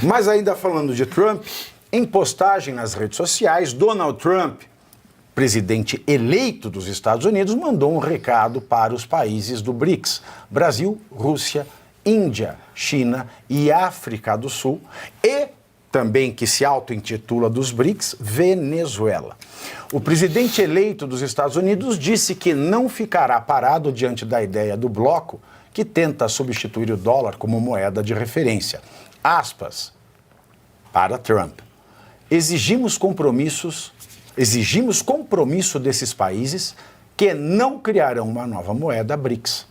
Mas ainda falando de Trump, em postagem nas redes sociais, Donald Trump, presidente eleito dos Estados Unidos, mandou um recado para os países do BRICS: Brasil, Rússia, Índia, China e África do Sul, e também, que se auto-intitula dos BRICS, Venezuela. O presidente eleito dos Estados Unidos disse que não ficará parado diante da ideia do bloco que tenta substituir o dólar como moeda de referência. Aspas para Trump: exigimos compromisso desses países que não criarão uma nova moeda BRICS,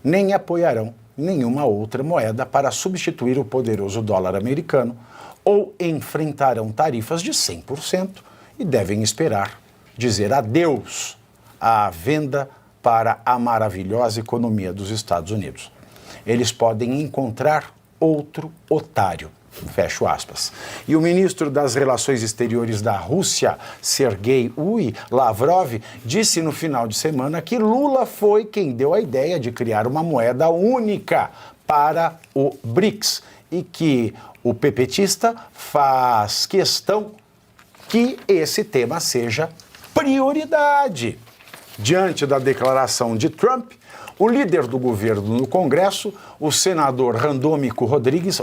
nem apoiarão nenhuma outra moeda para substituir o poderoso dólar americano, ou enfrentarão tarifas de 100% e devem esperar dizer adeus à venda para a maravilhosa economia dos Estados Unidos. Eles podem encontrar outro otário. Fecho aspas. E o ministro das Relações Exteriores da Rússia, Sergei Lavrov, disse no final de semana que Lula foi quem deu a ideia de criar uma moeda única para o BRICS e que o pepetista faz questão que esse tema seja prioridade. Diante da declaração de Trump, o líder do governo no Congresso, o senador Randolfo Rodrigues,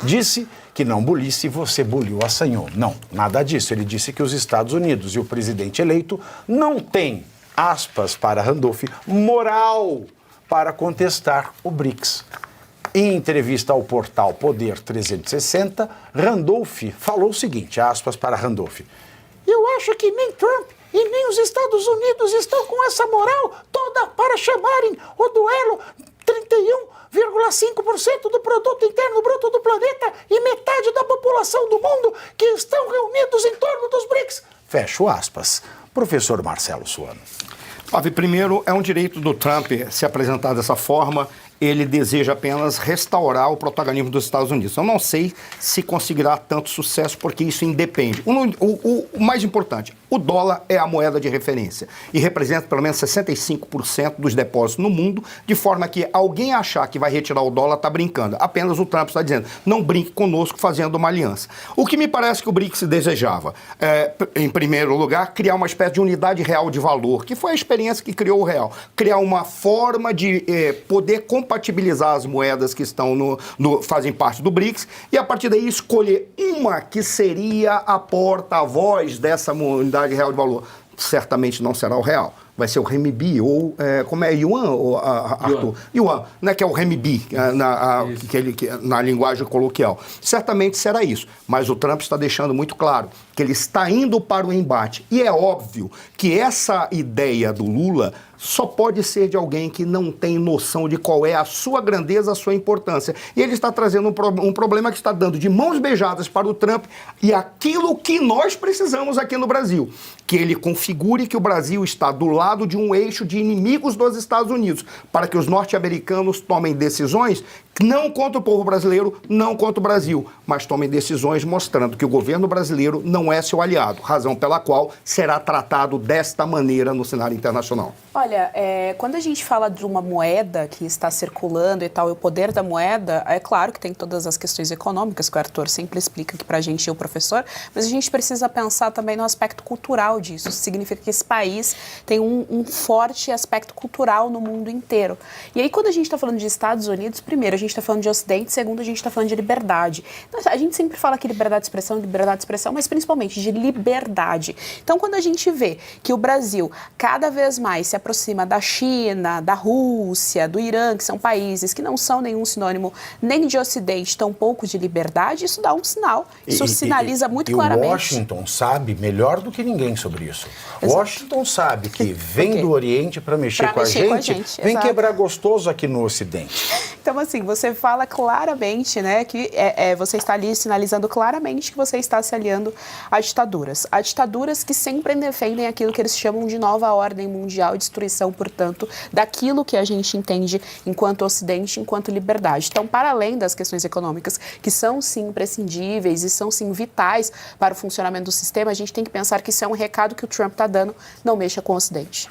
disse que não bulisse, você buliu, assanhou. Não, nada disso. Ele disse que os Estados Unidos e o presidente eleito não têm, aspas para Randolph, moral para contestar o BRICS. Em entrevista ao portal Poder 360, Randolph falou o seguinte, aspas para Randolph: eu acho que nem Trump e nem os Estados Unidos estão com essa moral toda para chamarem o duelo 31,5% do produto interno bruto do planeta e metade da população do mundo que estão reunidos em torno dos BRICS. Fecho aspas. Professor Marcelo Suano. Primeiro, é um direito do Trump se apresentar dessa forma. Ele deseja apenas restaurar o protagonismo dos Estados Unidos. Eu não sei se conseguirá tanto sucesso, porque isso independe. O mais importante, o dólar é a moeda de referência e representa pelo menos 65% dos depósitos no mundo, de forma que alguém achar que vai retirar o dólar está brincando. Apenas o Trump está dizendo, não brinque conosco fazendo uma aliança. O que me parece que o BRICS desejava, em primeiro lugar, criar uma espécie de unidade real de valor, que foi a experiência que criou o real. Criar uma forma de poder compatibilizar as moedas que estão fazem parte do BRICS e, a partir daí, escolher uma que seria a porta-voz dessa unidade real de valor. Certamente não será o real. Vai ser o renminbi, ou como é yuan, Arthur? Yuan, né, que é o renminbi, na linguagem coloquial. Certamente será isso, mas o Trump está deixando muito claro que ele está indo para o embate. E é óbvio que essa ideia do Lula só pode ser de alguém que não tem noção de qual é a sua grandeza, a sua importância. E ele está trazendo um problema que está dando de mãos beijadas para o Trump e aquilo que nós precisamos aqui no Brasil, que ele configure que o Brasil está do lado de um eixo de inimigos dos Estados Unidos, para que os norte-americanos tomem decisões não contra o povo brasileiro, não contra o Brasil, mas tomem decisões mostrando que o governo brasileiro não é seu aliado, razão pela qual será tratado desta maneira no cenário internacional. Olha, quando a gente fala de uma moeda que está circulando e tal, e o poder da moeda, é claro que tem todas as questões econômicas que o Arthur sempre explica aqui pra gente e o professor, mas a gente precisa pensar também no aspecto cultural disso. Isso significa que esse país tem um forte aspecto cultural no mundo inteiro. E aí, quando a gente está falando de Estados Unidos, primeiro, a gente está falando de Ocidente, segundo, a gente está falando de liberdade. Então, a gente sempre fala que liberdade de expressão, mas principalmente de liberdade. Então, quando a gente vê que o Brasil cada vez mais se aproxima da China, da Rússia, do Irã, que são países que não são nenhum sinônimo nem de Ocidente, tampouco de liberdade, isso dá um sinal. Isso sinaliza muito claramente. E Washington sabe melhor do que ninguém sobre isso. Exato. Washington sabe que vem do Oriente para mexer com a gente, vem quebrar gostoso aqui no Ocidente. Então, assim, você fala claramente, né, que você está ali sinalizando claramente que você está se aliando a ditaduras. A ditaduras que sempre defendem aquilo que eles chamam de nova ordem mundial, destruição, portanto, daquilo que a gente entende enquanto Ocidente, enquanto liberdade. Então, para além das questões econômicas, que são, sim, imprescindíveis e são, sim, vitais para o funcionamento do sistema, a gente tem que pensar que isso é um recado que o Trump está dando, não mexa com o Ocidente.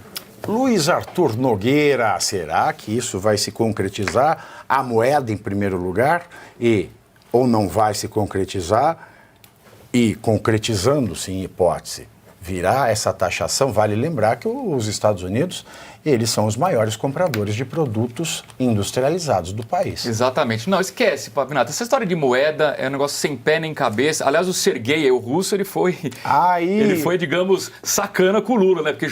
Luiz Arthur Nogueira, será que isso vai se concretizar? A moeda em primeiro lugar e ou não vai se concretizar, e concretizando-se em hipótese, virá essa taxação, vale lembrar que os Estados Unidos, eles são os maiores compradores de produtos industrializados do país. Exatamente. Não, esquece, Pavinato. Essa história de moeda é um negócio sem pé nem cabeça. Aliás, o Serguei, o russo, ele foi, digamos, sacana com o Lula, né? Porque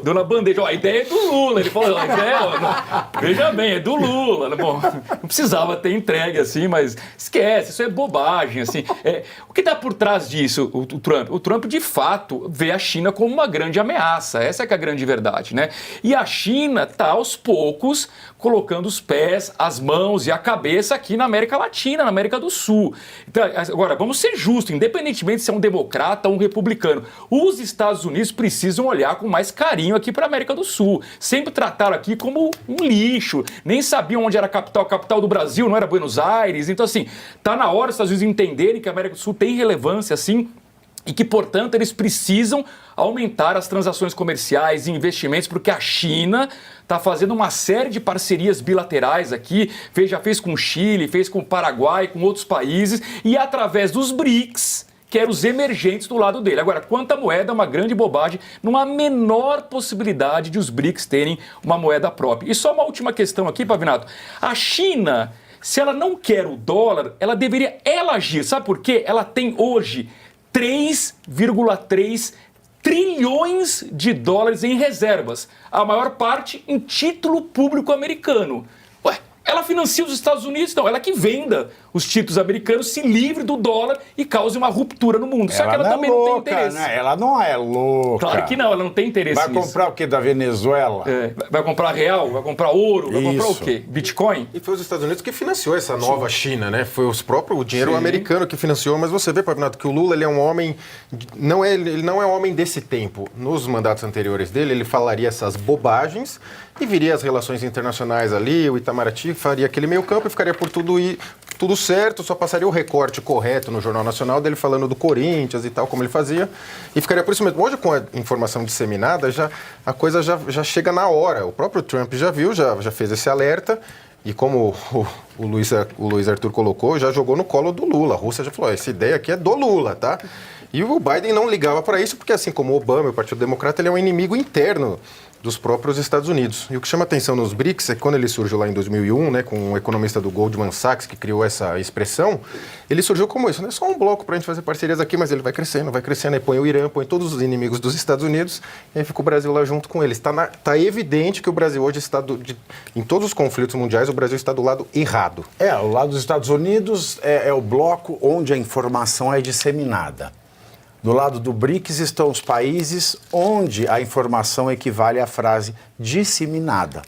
deu na bandeja. Ó, a ideia é do Lula. Ele falou, a ideia, veja bem, é do Lula. Bom, não precisava ter entregue assim, mas esquece, isso é bobagem, assim. O que está por trás disso, o Trump? O Trump, de fato, vê a China como uma grande ameaça. Essa é que é a grande verdade, né? E a China está, aos poucos, colocando os pés, as mãos e a cabeça aqui na América Latina, na América do Sul. Então, agora, vamos ser justos, independentemente se é um democrata ou um republicano, os Estados Unidos precisam olhar com mais carinho aqui para a América do Sul. Sempre trataram aqui como um lixo, nem sabiam onde era a capital do Brasil, não era Buenos Aires. Então, assim, está na hora os Estados Unidos entenderem que a América do Sul tem relevância, assim, e que, portanto, eles precisam aumentar as transações comerciais e investimentos, porque a China está fazendo uma série de parcerias bilaterais aqui, já fez com o Chile, fez com o Paraguai, com outros países, e através dos BRICS, que eram os emergentes do lado dele. Agora, quanto à moeda, é uma grande bobagem, não há a menor possibilidade de os BRICS terem uma moeda própria. E só uma última questão aqui, Pavinato. A China, se ela não quer o dólar, ela deveria agir. Sabe por quê? Ela tem hoje 3,3 trilhões de dólares em reservas, a maior parte em título público americano. Ué, ela financia os Estados Unidos, então ela que venda os títulos americanos, se livre do dólar e cause uma ruptura no mundo. Só que ela também não tem interesse. Né? Ela não é louca. Claro que não, ela não tem interesse nisso. Vai comprar o quê da Venezuela? Vai comprar real? Vai comprar ouro? Vai comprar o quê? Bitcoin? E foi os Estados Unidos que financiou essa nova China, né? Foi o dinheiro americano que financiou, mas você vê, Pavinato, que o Lula, ele é um homem, ele não é um homem desse tempo. Nos mandatos anteriores dele, ele falaria essas bobagens e viria as relações internacionais ali, o Itamaraty faria aquele meio campo e ficaria por tudo certo, só passaria o recorte correto no Jornal Nacional dele falando do Corinthians e tal, como ele fazia, e ficaria por isso mesmo. Hoje, com a informação disseminada, a coisa já chega na hora. O próprio Trump já viu, já fez esse alerta, e como o Luiz Arthur colocou, já jogou no colo do Lula. A Rússia já falou, essa ideia aqui é do Lula, tá? E o Biden não ligava para isso, porque assim como o Obama, o Partido Democrata, ele é um inimigo interno dos próprios Estados Unidos. E o que chama atenção nos BRICS é que quando ele surgiu lá em 2001, né, com um economista do Goldman Sachs que criou essa expressão, ele surgiu como isso, não é só um bloco para a gente fazer parcerias aqui, mas ele vai crescendo, aí põe o Irã, põe todos os inimigos dos Estados Unidos, e aí fica o Brasil lá junto com eles. Tá evidente que o Brasil hoje está, em todos os conflitos mundiais, o Brasil está do lado errado. O lado dos Estados Unidos é o bloco onde a informação é disseminada. Do lado do BRICS estão os países onde a informação equivale à frase disseminada.